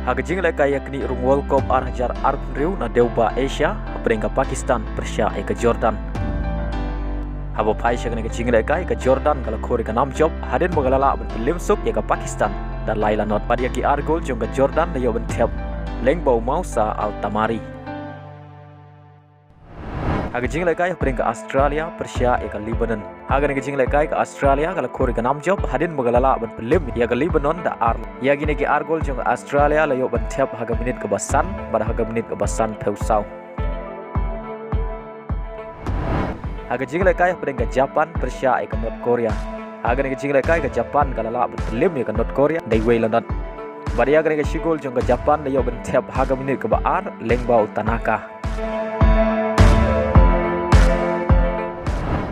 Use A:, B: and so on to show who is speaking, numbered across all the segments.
A: Hagajing lekai yakni rung World Cup arhajar arpnriu na deuba Asia haprengka Pakistan Persia ke Jordan. Habo pai syakni ke jing lekai ke Jordan kala khori ka nam job hadin magalala ben limsuk ya ke Pakistan dan laila not padia ki argol jong ke Jordan na yo ben thep lengbau mausa al tamari. Hagajing lekai haprengka Australia Persia ke Lebanon. Hagan ke jing lekai ke Australia kala khori ka nam job hadin magalala ben lim ya ke Lebanon da ar ya gine ki argol jong Australia la yo ben thep haga minit ke basan pada haga minit ke basan peusau. Hagajing lekai haprengka Japan Persia ke North Korea. Hagan ke jing lekai ke Japan kala la ben lim ya ke North Korea dai wei London. Pada ya ke shigol jong ke Japan la yo ben thep haga minit ke baar lengbau tanaka.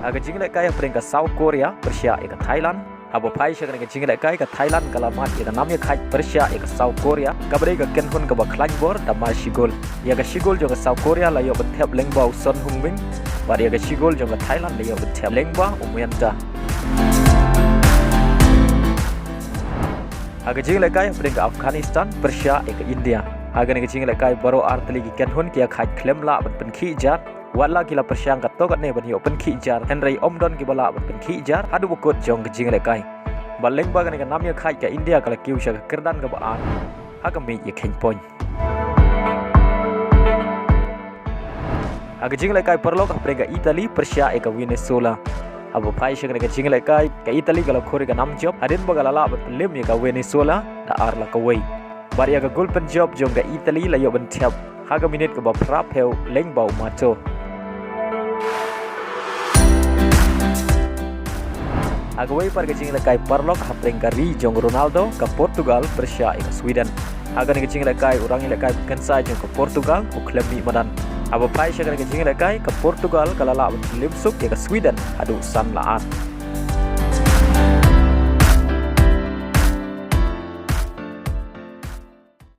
A: Hagajing lekai haprengka South Korea Persia ke Thailand. Habo pai syakni ke jing lekai ke Thailand kala mat ya namnya khai Persia ke South Korea kabre ke kenhun ke baklangbor da mar shigol ya ke shigol jong ke South Korea la yo bethep lengbau Son Heung-min pada ya ke shigol jong ke Thailand la yo bethep lengba umyanta. Hagajing lekai haprengka Afghanistan Persia ke India. Hagan ke jing lekai baro artli ki kenhun kia khai klemla ben khi jar wala kila persyang katokat ne ban yo pen khijar henry omdon ki bala ban khijar adu bukut jong ke jing lekai baleng bagan ke namnya khai ke India kala kiu sya kerdan ke baan hagami ye khen pon aga jing lekai perlok haprengka Italy Persia ke Venezuela abo pai sya ke jing lekai ke Italy kala khori ke nam job adin bagala la ban lim ye ke Venezuela da ar la ke wei bar ya ke golpen job jong ke Italy la yo ban thep haga minit ke ba prap heu lengbau macho. Agawai par kecing lekai parlok haprengka ri jong Ronaldo ke Portugal Persia ke Sweden. Agan kecing lekai orang lekai kensa jong ke Portugal uklemi madan. Abo pai syakan kecing lekai ke Portugal kalala limsuk ke Sweden adu san laat.